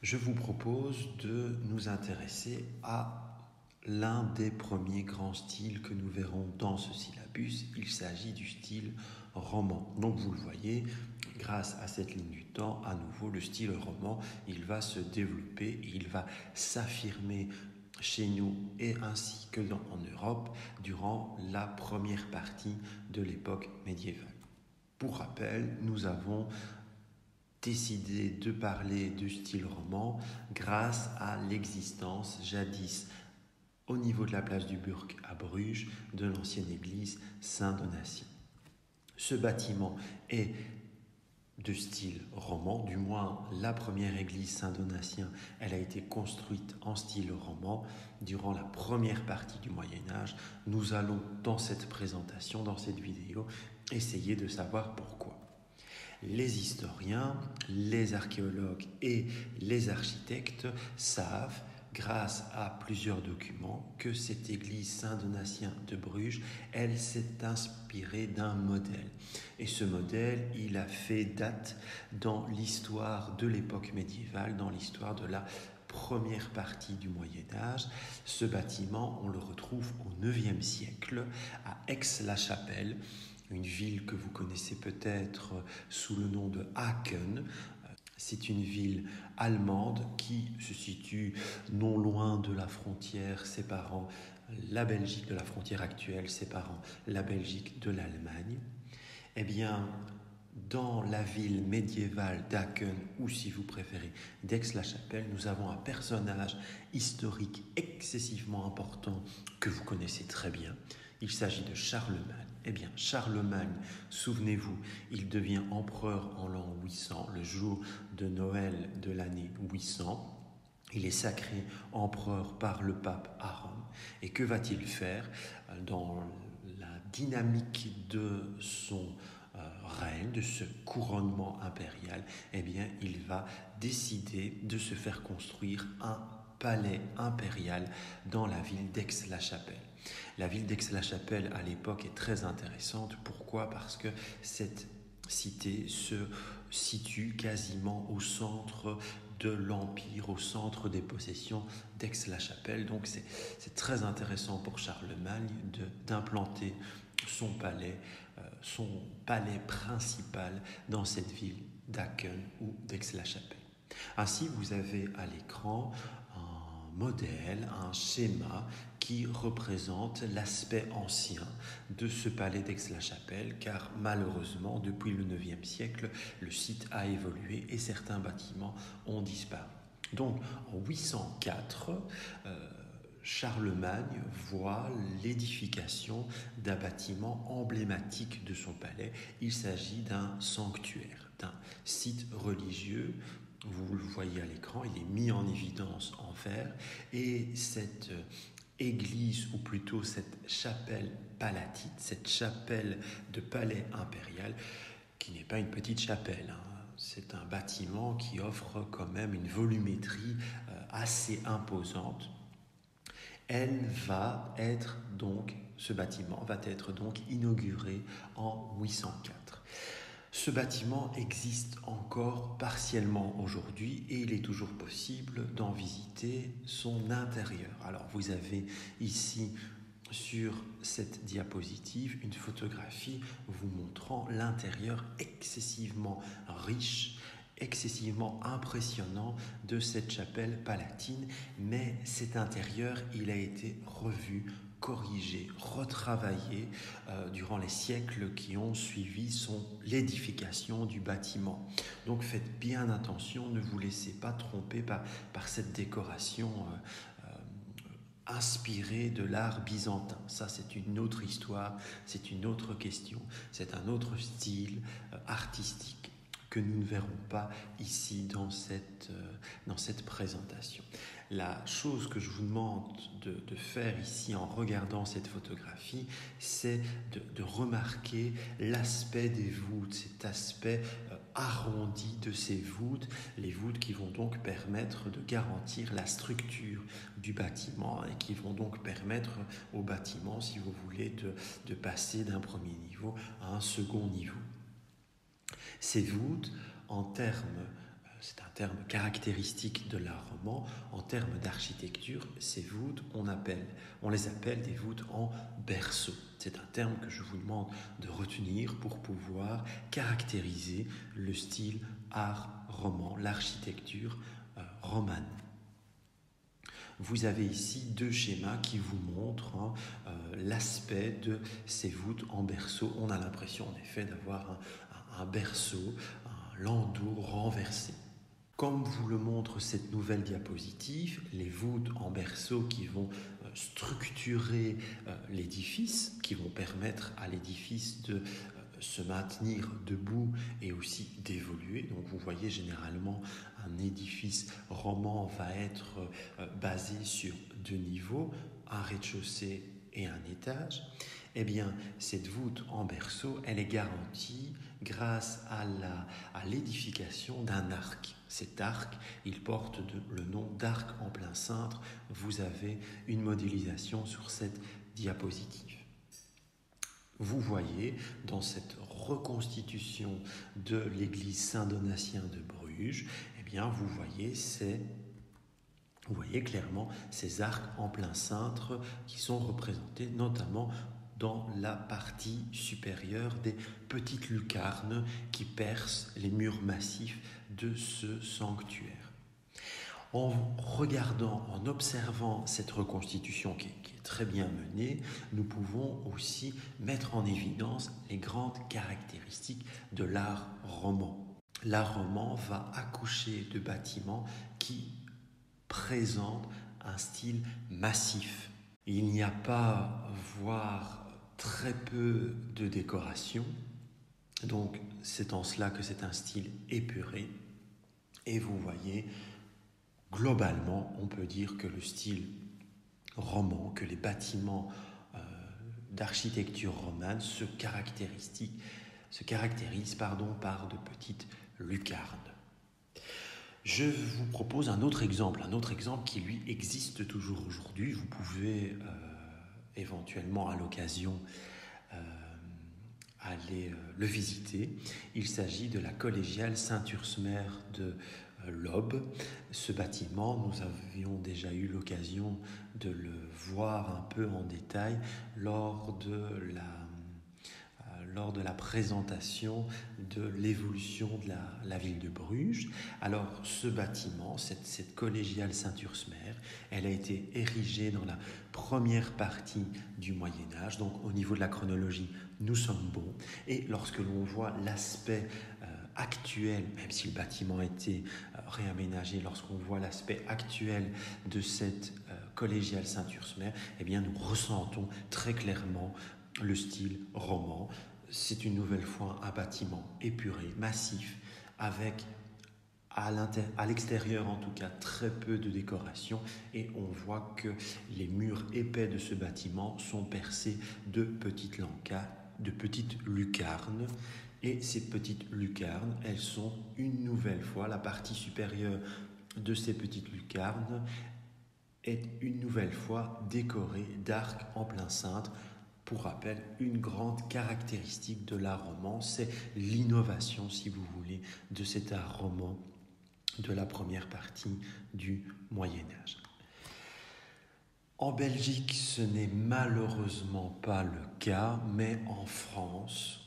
je vous propose de nous intéresser à l'un des premiers grands styles que nous verrons dans ce syllabus. Il s'agit du style roman. Donc vous le voyez, grâce à cette ligne du temps, à nouveau, le style roman, il va se développer, il va s'affirmer chez nous et ainsi que en Europe durant la première partie de l'époque médiévale. Pour rappel, nous avons décidé de parler du style roman grâce à l'existence jadis au niveau de la place du Burg à Bruges de l'ancienne église Saint-Donatien. Ce bâtiment est de style roman, du moins la première église Saint-Donatien, elle a été construite en style roman durant la première partie du Moyen-Âge. Nous allons dans cette présentation, dans cette vidéo, essayer de savoir pourquoi. Les historiens, les archéologues et les architectes savent, grâce à plusieurs documents, que cette église Saint-Donatien de Bruges, elle s'est inspirée d'un modèle. Et ce modèle, il a fait date dans l'histoire de l'époque médiévale, dans l'histoire de la première partie du Moyen-Âge. Ce bâtiment, on le retrouve au IXe siècle à Aix-la-Chapelle, une ville que vous connaissez peut-être sous le nom de Aachen. C'est une ville allemande qui se situe non loin de la frontière séparant la Belgique, de la frontière actuelle séparant la Belgique de l'Allemagne. Eh bien, dans la ville médiévale d'Aachen, ou si vous préférez d'Aix-la-Chapelle, nous avons un personnage historique excessivement important que vous connaissez très bien. Il s'agit de Charlemagne. Eh bien, Charlemagne, souvenez-vous, il devient empereur en l'an 800, le jour de Noël de l'année 800. Il est sacré empereur par le pape à Rome. Et que va-t-il faire dans la dynamique de son règne, de ce couronnement impérial? Eh bien, il va décider de se faire construire un palais impérial dans la ville d'Aix-la-Chapelle. La ville d'Aix-la-Chapelle, à l'époque, est très intéressante. Pourquoi ? Parce que cette cité se situe quasiment au centre de l'Empire, au centre des possessions d'Aix-la-Chapelle. Donc c'est très intéressant pour Charlemagne d'implanter son palais principal dans cette ville d'Aachen ou d'Aix-la-Chapelle. Ainsi, vous avez à l'écran un modèle, un schéma qui représente l'aspect ancien de ce palais d'Aix-la-Chapelle, car malheureusement, depuis le IXe siècle, le site a évolué et certains bâtiments ont disparu. Donc, en 804, Charlemagne voit l'édification d'un bâtiment emblématique de son palais. Il s'agit d'un sanctuaire, d'un site religieux. Vous le voyez à l'écran, il est mis en évidence en vert. Et cette église, ou plutôt cette chapelle palatine, cette chapelle de palais impérial, qui n'est pas une petite chapelle, c'est un bâtiment qui offre quand même une volumétrie assez imposante. Ce bâtiment va être donc inauguré en 804. Ce bâtiment existe encore partiellement aujourd'hui et il est toujours possible d'en visiter son intérieur. Alors vous avez ici sur cette diapositive une photographie vous montrant l'intérieur excessivement riche, excessivement impressionnant de cette chapelle palatine, mais cet intérieur, il a été revu, corrigé, retravaillé durant les siècles qui ont suivi l'édification du bâtiment. Donc faites bien attention, ne vous laissez pas tromper par cette décoration inspirée de l'art byzantin. Ça, c'est une autre histoire, c'est une autre question, c'est un autre style artistique que nous ne verrons pas ici dans cette présentation. La chose que je vous demande de faire ici en regardant cette photographie, c'est de remarquer l'aspect des voûtes, cet aspect arrondi de ces voûtes, les voûtes qui vont donc permettre de garantir la structure du bâtiment et qui vont donc permettre au bâtiment, si vous voulez, de passer d'un premier niveau à un second niveau. Ces voûtes, en termes c'est un terme caractéristique de l'art roman. En termes d'architecture, ces voûtes, on les appelle des voûtes en berceau. C'est un terme que je vous demande de retenir pour pouvoir caractériser le style art roman, l'architecture romane. Vous avez ici deux schémas qui vous montrent l'aspect de ces voûtes en berceau. On a l'impression en effet d'avoir un berceau, un landau renversé. Comme vous le montre cette nouvelle diapositive, les voûtes en berceau qui vont structurer l'édifice, qui vont permettre à l'édifice de se maintenir debout et aussi d'évoluer. Donc vous voyez généralement un édifice roman va être basé sur deux niveaux, un rez-de-chaussée et un étage. Eh bien, cette voûte en berceau, elle est garantie grâce à l'édification d'un arc. Cet arc, il porte le nom d'arc en plein cintre. Vous avez une modélisation sur cette diapositive. Vous voyez dans cette reconstitution de l'église Saint-Donatien de Bruges, eh bien vous voyez clairement ces arcs en plein cintre qui sont représentés notamment dans la partie supérieure des petites lucarnes qui percent les murs massifs de ce sanctuaire. En regardant, en observant cette reconstitution qui est très bien menée, nous pouvons aussi mettre en évidence les grandes caractéristiques de l'art roman. L'art roman va accoucher de bâtiments qui présentent un style massif. Il n'y a pas, voire très peu de décoration, donc c'est en cela que c'est un style épuré. Et vous voyez, globalement, on peut dire que le style roman, que les bâtiments d'architecture romane se caractérisent par de petites lucarnes. Je vous propose un autre exemple qui lui existe toujours aujourd'hui. Vous pouvez éventuellement à l'occasion aller le visiter. Il s'agit de la collégiale Saint-Ursmer de l'Aube. Ce bâtiment, nous avions déjà eu l'occasion de le voir un peu en détail lors de la présentation de l'évolution de la ville de Bruges. Alors ce bâtiment, cette collégiale Saint-Ursmer, elle a été érigée dans la première partie du Moyen-Âge, donc au niveau de la chronologie, nous sommes bons. Et lorsque l'on voit l'aspect actuel, même si le bâtiment a été réaménagé, lorsqu'on voit l'aspect actuel de cette collégiale Saint-Ursmer, eh bien nous ressentons très clairement le style roman. C'est une nouvelle fois un bâtiment épuré, massif, avec à l'extérieur en tout cas très peu de décoration, et on voit que les murs épais de ce bâtiment sont percés de petites lucarnes, et ces petites lucarnes, elles sont une nouvelle fois, la partie supérieure de ces petites lucarnes est une nouvelle fois décorée d'arcs en plein cintre. Pour rappel, une grande caractéristique de l'art roman, c'est l'innovation, si vous voulez, de cet art roman de la première partie du Moyen-Âge. En Belgique, ce n'est malheureusement pas le cas, mais en France,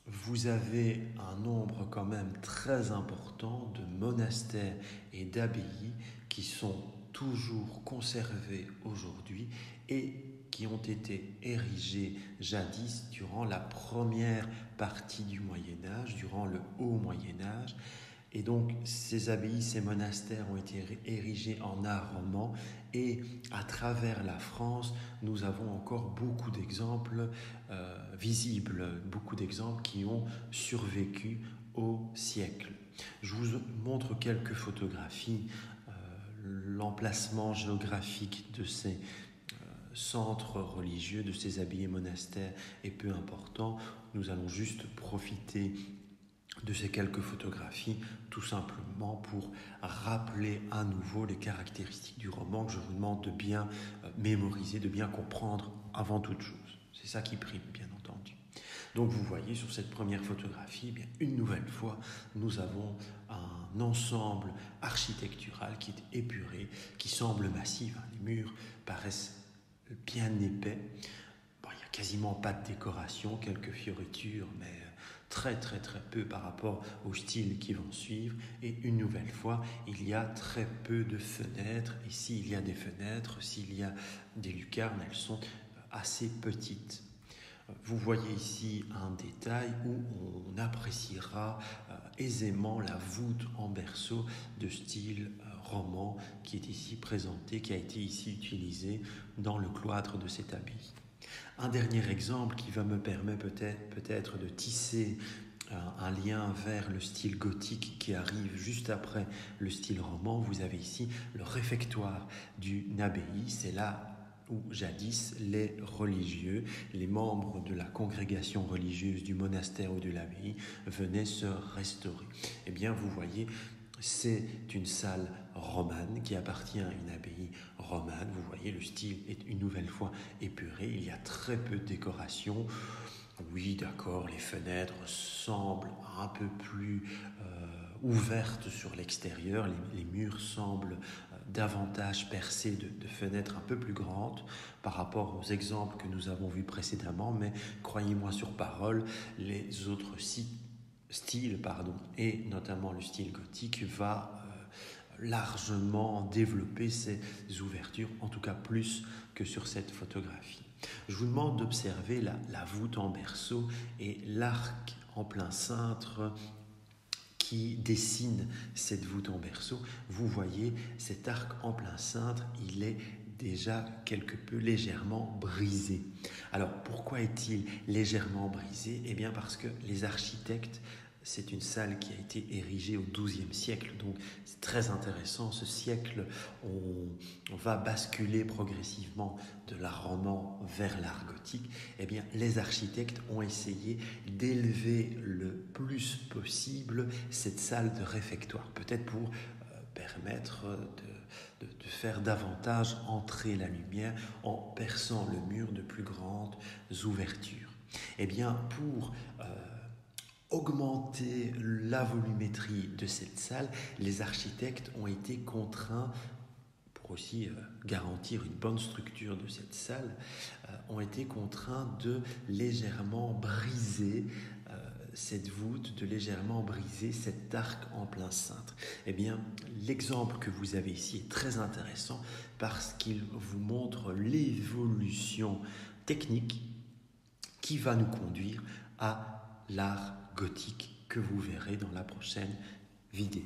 vous avez un nombre quand même très important de monastères et d'abbayes qui sont toujours conservés aujourd'hui et qui ont été érigés jadis durant la première partie du Moyen-Âge, durant le Haut Moyen-Âge. Et donc, ces abbayes, ces monastères ont été érigés en art roman, et à travers la France, nous avons encore beaucoup d'exemples visibles, beaucoup d'exemples qui ont survécu au siècle. Je vous montre quelques photographies. L'emplacement géographique de ces centres religieux, de ces abbayes et monastères est peu important. Nous allons juste profiter de ces quelques photographies, tout simplement pour rappeler à nouveau les caractéristiques du roman que je vous demande de bien mémoriser, de bien comprendre avant toute chose. C'est ça qui prime, bien entendu. Donc vous voyez sur cette première photographie, bien, une nouvelle fois, nous avons un ensemble architectural qui est épuré, qui semble massif. Les murs paraissent bien épais. Bon, il n'y a quasiment pas de décoration, quelques fioritures, mais très peu par rapport au style qui vont suivre. Et une nouvelle fois, il y a très peu de fenêtres. Et s'il y a des fenêtres, s'il y a des lucarnes, elles sont assez petites. Vous voyez ici un détail où on appréciera aisément la voûte en berceau de style roman qui est ici présenté, qui a été ici utilisé dans le cloître de cet abbaye. Un dernier exemple qui va me permettre peut-être de tisser un lien vers le style gothique qui arrive juste après le style roman. Vous avez ici le réfectoire d'une abbaye. C'est là où jadis les religieux, les membres de la congrégation religieuse du monastère ou de l'abbaye venaient se restaurer. Eh bien, vous voyez, c'est une salle romane qui appartient à une abbaye romane. Vous voyez, le style est une nouvelle fois épuré. Il y a très peu de décoration. Oui, d'accord, les fenêtres semblent un peu plus ouvertes sur l'extérieur. Les murs semblent davantage percés de fenêtres un peu plus grandes par rapport aux exemples que nous avons vus précédemment. Mais croyez-moi sur parole, les autres styles, et notamment le style gothique, va largement développer ces ouvertures, en tout cas plus que sur cette photographie. Je vous demande d'observer la voûte en berceau et l'arc en plein cintre qui dessine cette voûte en berceau. Vous voyez cet arc en plein cintre, il est déjà quelque peu légèrement brisé. Alors pourquoi est-il légèrement brisé? Eh bien parce que les architectes, c'est une salle qui a été érigée au XIIe siècle, donc c'est très intéressant. Ce siècle, on va basculer progressivement de l'art roman vers l'art gothique. Eh bien, les architectes ont essayé d'élever le plus possible cette salle de réfectoire, peut-être pour permettre de faire davantage entrer la lumière en perçant le mur de plus grandes ouvertures. Eh bien, pour augmenter la volumétrie de cette salle, les architectes ont été contraints, pour aussi garantir une bonne structure de cette salle, ont été contraints de légèrement briser cette voûte, de légèrement briser cet arc en plein cintre. Eh bien, l'exemple que vous avez ici est très intéressant parce qu'il vous montre l'évolution technique qui va nous conduire à l'art gothique que vous verrez dans la prochaine vidéo.